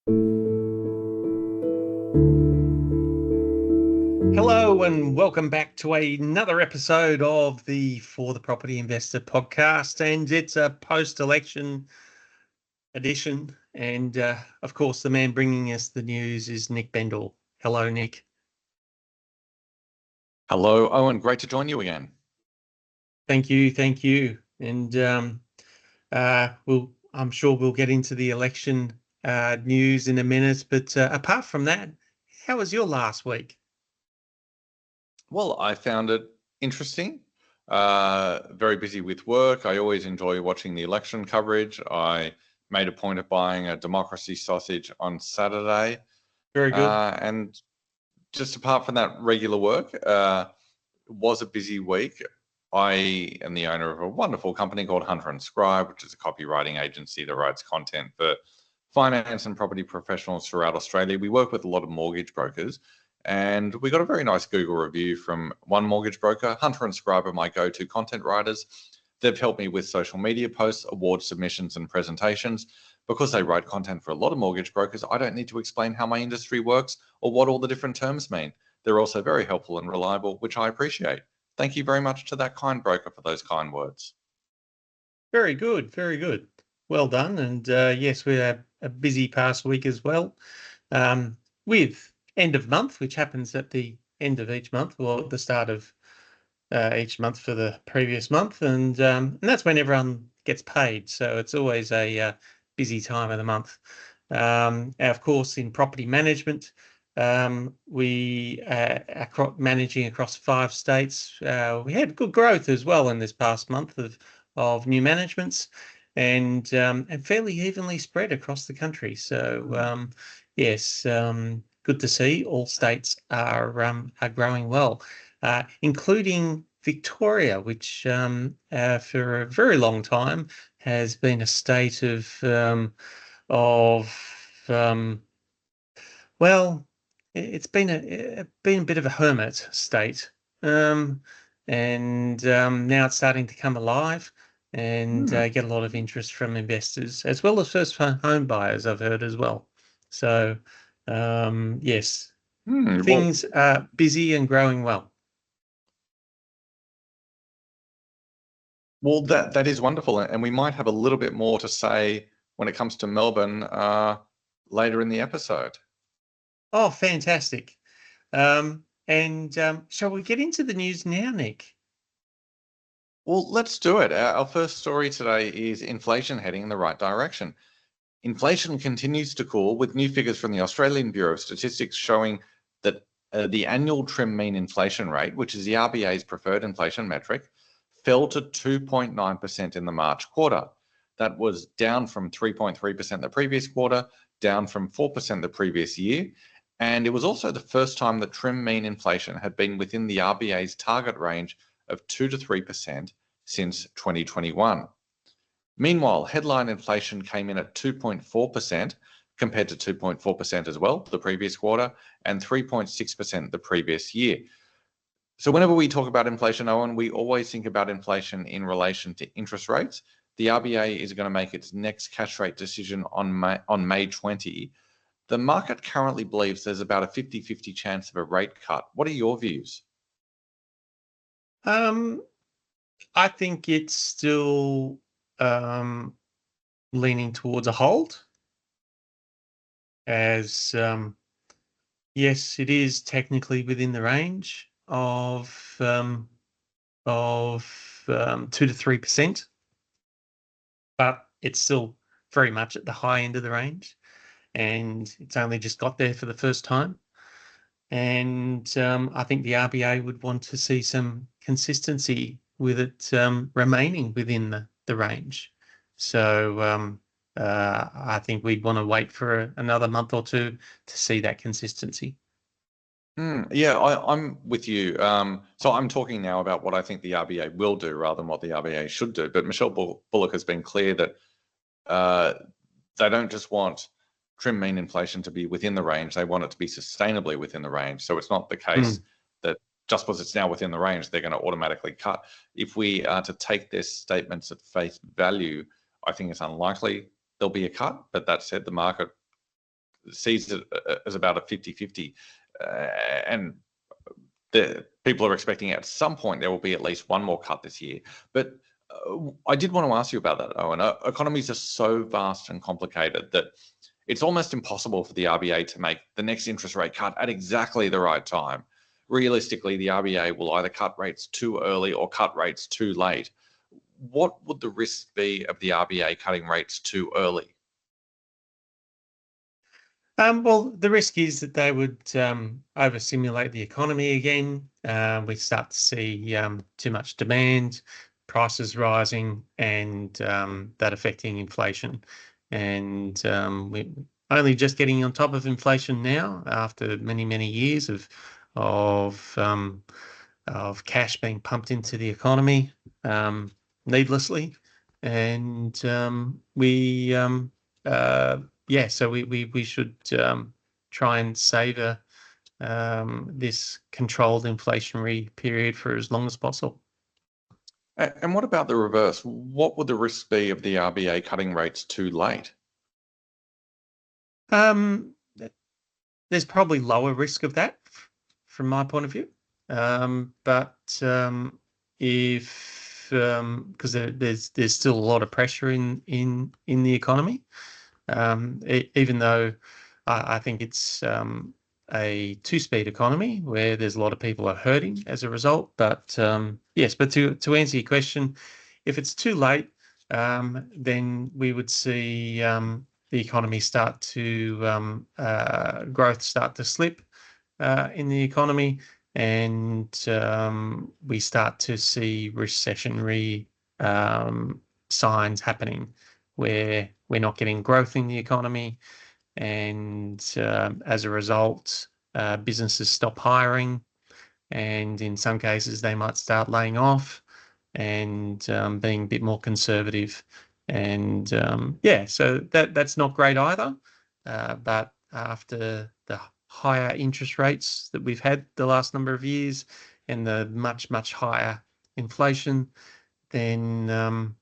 Hello and welcome back to another episode of the For the Property Investor podcast, and it's a post-election edition. And of course, the man bringing us the news is Nick Bendall. Hello, Nick. Hello, Owen. Great to join you again. Thank you. And I'm sure we'll get into the election news in a minute. But apart from that, how was your last week? Well, I found it interesting. Very busy with work. I always enjoy watching the election coverage. I made a point of buying a democracy sausage on Saturday. Very good. And just apart from that regular work, it was a busy week. I am the owner of a wonderful company called Hunter and Scribe, which is a copywriting agency that writes content for finance and property professionals throughout Australia. We work with a lot of mortgage brokers, and we got a very nice Google review from one mortgage broker. Hunter and Scribe are my go-to content writers. They've helped me with social media posts, award submissions, and presentations. Because they write content for a lot of mortgage brokers, I don't need to explain how my industry works or what all the different terms mean. They're also very helpful and reliable, which I appreciate. Thank you very much to that kind broker for those kind words. Very good. Well done. And yes, we had a busy past week as well, with end of month, which happens at the end of each month or at the start of each month for the previous month. And that's when everyone gets paid. So it's always a busy time of the month. Of course, in property management, we are managing across 5 states. We had good growth as well in this past month of new managements, and fairly evenly spread across the country. So yes, good to see all states are growing well, including Victoria, which for a very long time has been a state well, it's been a bit of a hermit state, and now it's starting to come alive and get a lot of interest from investors as well as first home buyers, I've heard as well. So yes, things are busy and growing well. Well, that is wonderful, and we might have a little bit more to say when it comes to Melbourne later in the episode. Oh, fantastic. Shall we get into the news now, Nick? Well, let's do it. Our first story today is inflation heading in the right direction. Inflation continues to cool, with new figures from the Australian Bureau of Statistics showing that the annual trim mean inflation rate, which is the RBA's preferred inflation metric, fell to 2.9% in the March quarter. That was down from 3.3% the previous quarter, down from 4% the previous year. And it was also the first time that trim mean inflation had been within the RBA's target range of 2 to 3% since 2021. Meanwhile, headline inflation came in at 2.4% compared to 2.4% as well the previous quarter and 3.6% the previous year. So whenever we talk about inflation, Owen, we always think about inflation in relation to interest rates. The RBA is going to make its next cash rate decision on May 20. The market currently believes there's about a 50-50 chance of a rate cut. What are your views? I think it's still leaning towards a hold, as yes, it is technically within the range of 2 to 3%, but it's still very much at the high end of the range, and it's only just got there for the first time. And I think the RBA would want to see some consistency with it remaining within the range. So I think we'd want to wait for another month or two to see that consistency. Yeah, I'm with you. So I'm talking now about what I think the RBA will do rather than what the RBA should do. But Michelle Bullock has been clear that they don't just want trim mean inflation to be within the range, they want it to be sustainably within the range. So it's not the case that just because it's now within the range, they're going to automatically cut. If we are to take their statements at face value, I think it's unlikely there'll be a cut. But that said, the market sees it as about a 50-50. And the people are expecting at some point there will be at least one more cut this year. But I did want to ask you about that, Owen. Economies are so vast and complicated that it's almost impossible for the RBA to make the next interest rate cut at exactly the right time. Realistically, the RBA will either cut rates too early or cut rates too late. What would the risk be of the RBA cutting rates too early? Well, the risk is that they would overstimulate the economy again. We start to see too much demand, prices rising, and that affecting inflation. And we're only just getting on top of inflation now after many, many years of cash being pumped into the economy needlessly. And so we should try and savor this controlled inflationary period for as long as possible. And what about the reverse? What would the risk be of the RBA cutting rates too late? There's probably lower risk of that from my point of view. But if because there's still a lot of pressure in the economy, even though I think it's a two-speed economy where there's a lot of people are hurting as a result. But yes, but to answer your question, if it's too late, then we would see the economy start to growth start to slip in the economy, and we start to see recessionary signs happening where we're not getting growth in the economy, and as a result, businesses stop hiring, and in some cases they might start laying off and being a bit more conservative. And so that's not great either. But after the higher interest rates that we've had the last number of years and the much, much higher inflation, then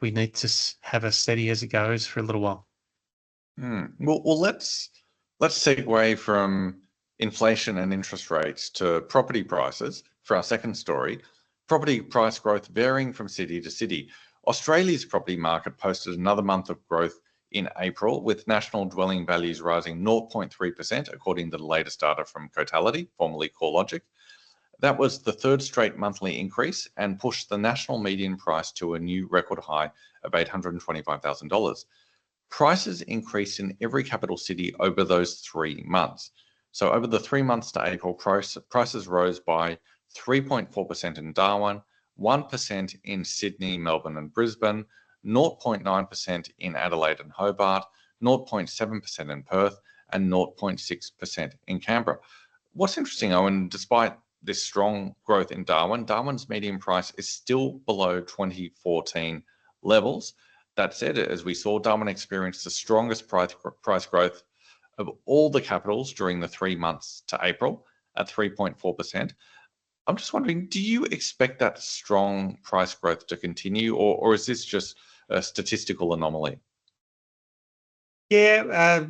we need to have a steady as it goes for a little while. Well, let's segue from inflation and interest rates to property prices for our second story. Property price growth varying from city to city. Australia's property market posted another month of growth in April, with national dwelling values rising 0.3%, according to the latest data from Cotality, formerly CoreLogic. That was the third straight monthly increase and pushed the national median price to a new record high of $825,000. Prices increased in every capital city over those 3 months. So over the 3 months to April, prices rose by 3.4% in Darwin, 1% in Sydney, Melbourne and Brisbane, 0.9% in Adelaide and Hobart, 0.7% in Perth, and 0.6% in Canberra. What's interesting, Owen, despite this strong growth in Darwin's median price is still below 2014 levels. That said, as we saw, Darwin experienced the strongest price growth of all the capitals during the 3 months to April at 3.4%. I'm just wondering, do you expect that strong price growth to continue, or is this just a statistical anomaly? Yeah,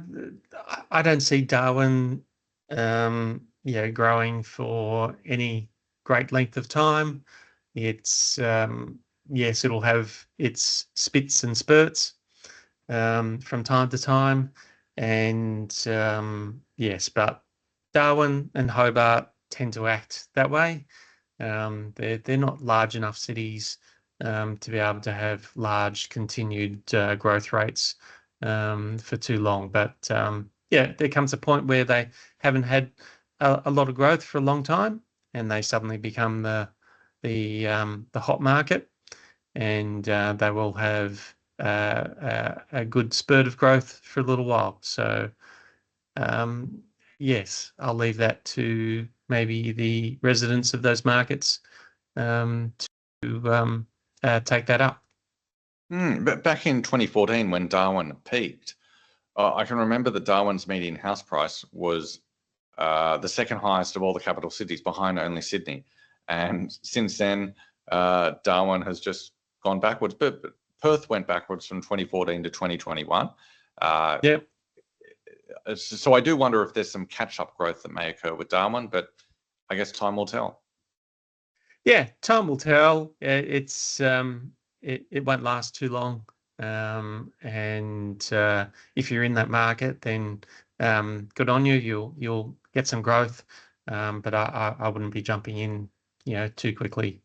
I don't see Darwin, growing for any great length of time. It's yes, it'll have its spits and spurts from time to time, and yes, but Darwin and Hobart tend to act that way. They're not large enough cities to be able to have large continued growth rates for too long. But there comes a point where they haven't had a lot of growth for a long time, and they suddenly become the hot market, and they will have a good spurt of growth for a little while. So yes, I'll leave that to maybe the residents of those markets to take that up. But back in 2014, when Darwin peaked, I can remember that Darwin's median house price was the second highest of all the capital cities, behind only Sydney. And since then, Darwin has just gone backwards. But Perth went backwards from 2014 to 2021. Yep. So I do wonder if there's some catch-up growth that may occur with Darwin, but I guess time will tell. Yeah, time will tell. It won't last too long. And if you're in that market, then good on you. You'll get some growth. But I wouldn't be jumping in, too quickly.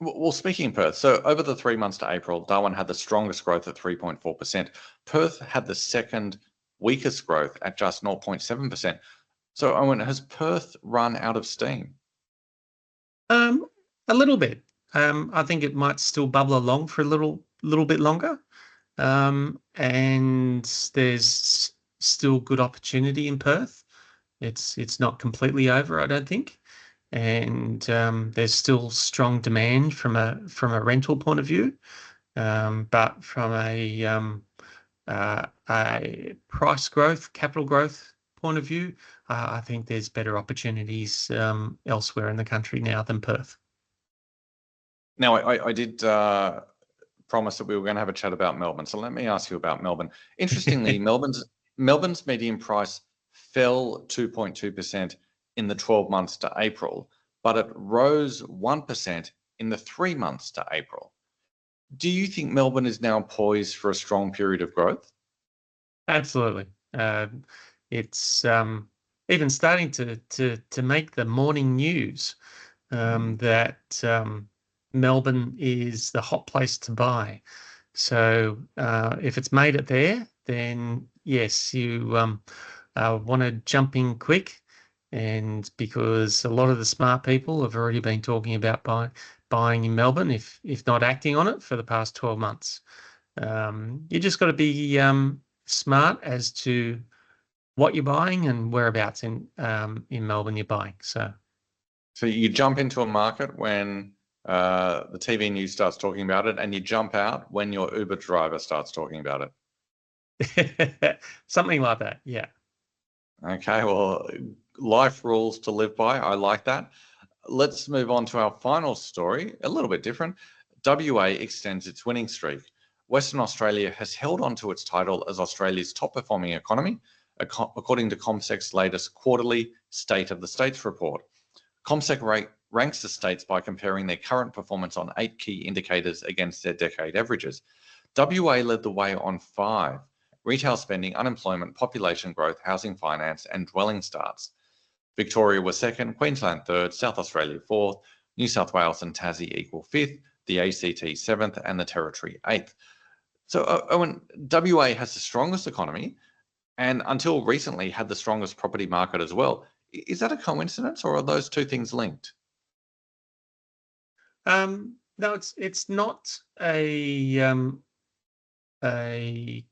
Well, speaking of Perth, so over the 3 months to April, Darwin had the strongest growth at 3.4%. Perth had the second weakest growth at just 0.7%. So, Owen, has Perth run out of steam? A little bit. I think it might still bubble along for a little bit longer. And there's still good opportunity in Perth. It's not completely over, I don't think. And there's still strong demand from a rental point of view. But from a price growth, capital growth point of view, I think there's better opportunities elsewhere in the country now than Perth. Now, I did promise that we were going to have a chat about Melbourne. So let me ask you about Melbourne. Interestingly, Melbourne's median price fell 2.2% in the 12 months to April, but it rose 1% in the 3 months to April. Do you think Melbourne is now poised for a strong period of growth? Absolutely. It's even starting to make the morning news that Melbourne is the hot place to buy. So if it's made it there, then yes, you want to jump in quick. And because a lot of the smart people have already been talking about buying in Melbourne, if not acting on it for the past 12 months. You just got to be smart as to what you're buying and whereabouts in Melbourne you're buying. So you jump into a market when the TV news starts talking about it, and you jump out when your Uber driver starts talking about it. Something like that, yeah. Okay, well, life rules to live by. I like that. Let's move on to our final story, a little bit different. WA extends its winning streak. Western Australia has held on to its title as Australia's top performing economy, according to CommSec's latest quarterly State of the States report. CommSec ranks the states by comparing their current performance on 8 key indicators against their decade averages. WA led the way on 5: retail spending, unemployment, population growth, housing finance, and dwelling starts. Victoria was second, Queensland third, South Australia fourth, New South Wales and Tassie equal fifth, the ACT seventh, and the Territory eighth. So, Owen, WA has the strongest economy and until recently had the strongest property market as well. Is that a coincidence, or are those two things linked? No, it's not a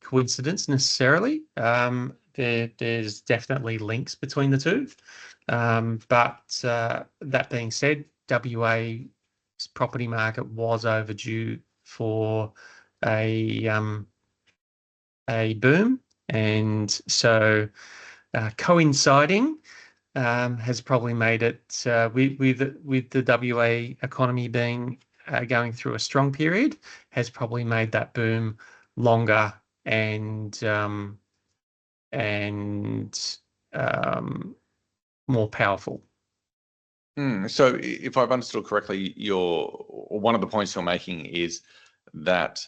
coincidence necessarily. There's definitely links between the two. But that being said, WA's property market was overdue for a boom, and so coinciding has probably made it with the WA economy being going through a strong period, has probably made that boom longer and more powerful. So if I've understood correctly, one of the points you're making is that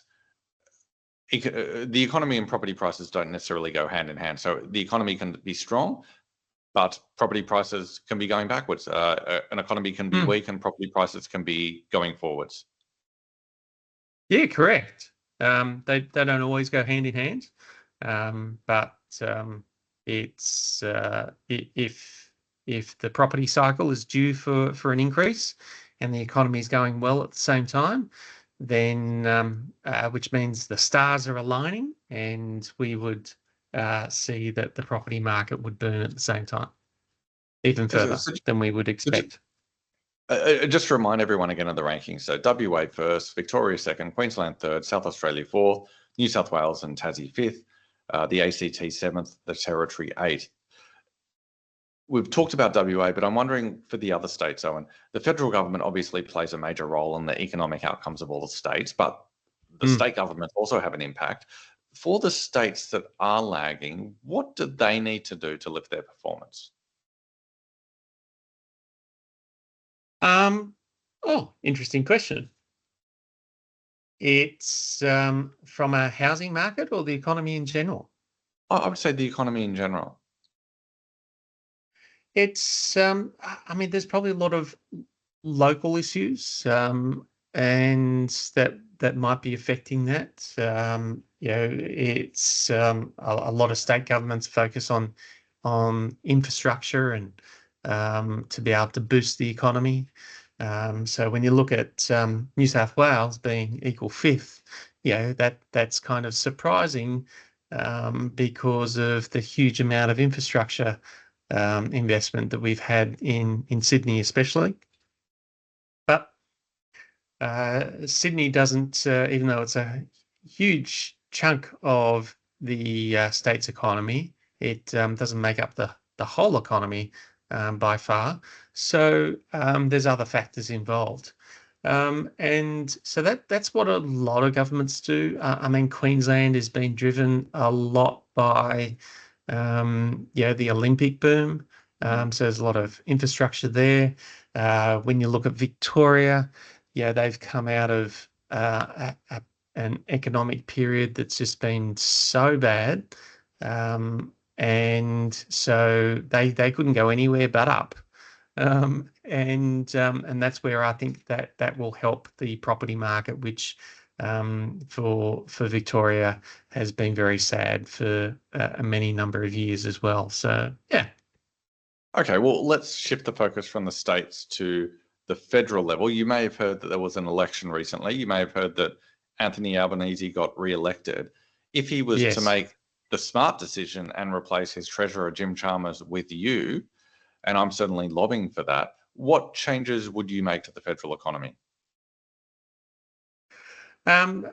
the economy and property prices don't necessarily go hand in hand. So the economy can be strong, but property prices can be going backwards. An economy can be weak and property prices can be going forwards. Yeah, correct. They don't always go hand in hand, but it's if the property cycle is due for an increase and the economy is going well at the same time, then which means the stars are aligning, and we would see that the property market would boom at the same time, even further than we would expect. Just to remind everyone again of the rankings. So WA first, Victoria second, Queensland third, South Australia fourth, New South Wales and Tassie fifth, the ACT seventh, the Territory eighth. We've talked about WA, but I'm wondering for the other states, Owen, the federal government obviously plays a major role in the economic outcomes of all the states, but the state governments also have an impact. For the states that are lagging, what do they need to do to lift their performance? Interesting question. It's from a housing market or the economy in general? I would say the economy in general. It's, I mean, there's probably a lot of local issues, and that might be affecting that. It's a lot of state governments focus on infrastructure and to be able to boost the economy. So when you look at New South Wales being equal fifth, that's kind of surprising because of the huge amount of infrastructure investment that we've had in Sydney, especially. But Sydney doesn't, even though it's a huge chunk of the state's economy, it doesn't make up the whole economy by far. So there's other factors involved. And so that's what a lot of governments do. I mean, Queensland has been driven a lot by the Olympic boom. So there's a lot of infrastructure there. When you look at Victoria, they've come out of an economic period that's just been so bad. And so they couldn't go anywhere but up. And that's where I think that will help the property market, which for Victoria has been very sad for a many number of years as well. So yeah. Okay, well, let's shift the focus from the states to the federal level. You may have heard that there was an election recently. You may have heard that Anthony Albanese got re-elected. If he was to Yes. make the smart decision and replace his treasurer, Jim Chalmers, with you, and I'm certainly lobbying for that, what changes would you make to the federal economy? Um,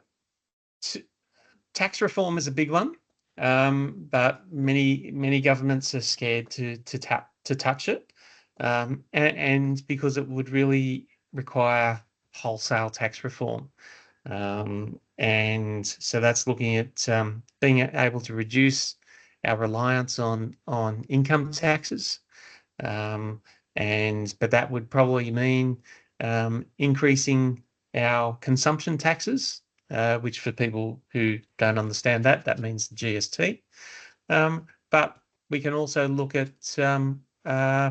Tax reform is a big one, but many governments are scared to touch it, and because it would really require wholesale tax reform. And so that's looking at being able to reduce our reliance on income taxes. But that would probably mean increasing our consumption taxes, which for people who don't understand that means the GST. But we can also look at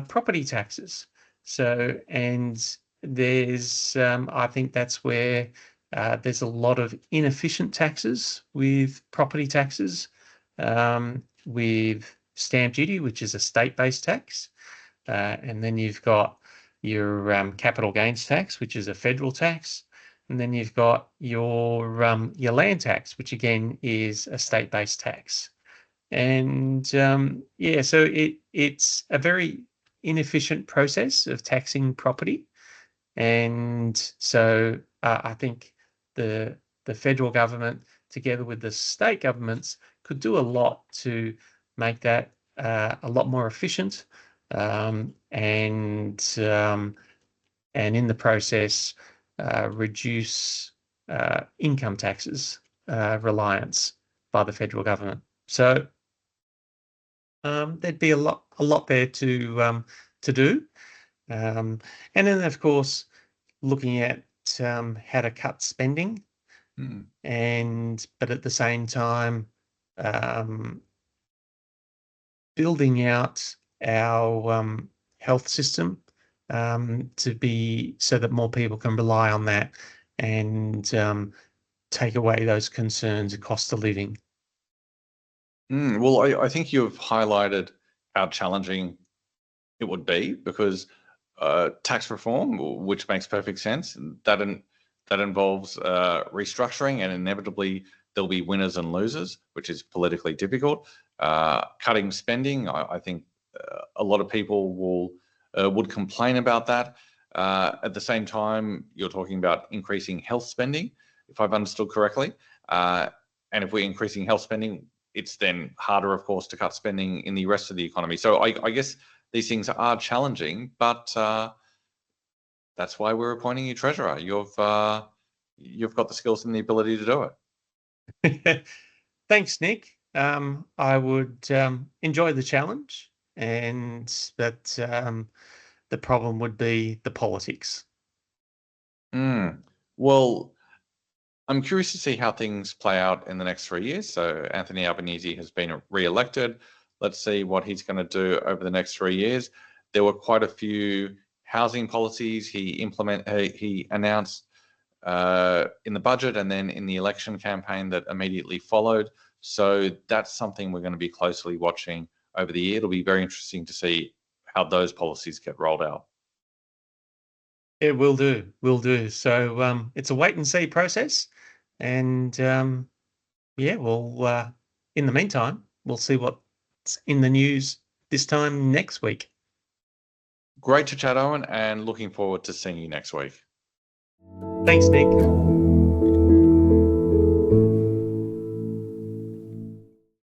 property taxes. So, and I think that's where there's a lot of inefficient taxes with property taxes, with stamp duty, which is a state-based tax. And then you've got your capital gains tax, which is a federal tax. And then you've got your land tax, which again is a state-based tax. And so it's a very inefficient process of taxing property. And so I think the federal government, together with the state governments, could do a lot to make that a lot more efficient, and in the process reduce income taxes reliance by the federal government. So there'd be a lot there to do. And then, of course, looking at how to cut spending, but at the same time, building out our health system to be so that more people can rely on that and take away those concerns of cost of living. Well, I think you've highlighted how challenging it would be because tax reform, which makes perfect sense, that involves restructuring, and inevitably there'll be winners and losers, which is politically difficult. Cutting spending, I think a lot of people would complain about that. At the same time, you're talking about increasing health spending, if I've understood correctly. And if we're increasing health spending, it's then harder, of course, to cut spending in the rest of the economy. So I guess these things are challenging, but that's why we're appointing you treasurer. You've got the skills and the ability to do it. Thanks, Nick. I would enjoy the challenge, and that the problem would be the politics. Well, I'm curious to see how things play out in the next 3 years. So Anthony Albanese has been re-elected. Let's see what he's going to do over the next 3 years. There were quite a few housing policies he announced in the budget and then in the election campaign that immediately followed. So that's something we're going to be closely watching over the year. It'll be very interesting to see how those policies get rolled out. It will do. Will do. So it's a wait and see process, and yeah, we'll. In the meantime, we'll see what's in the news this time next week. Great to chat, Owen, and looking forward to seeing you next week. Thanks, Nick.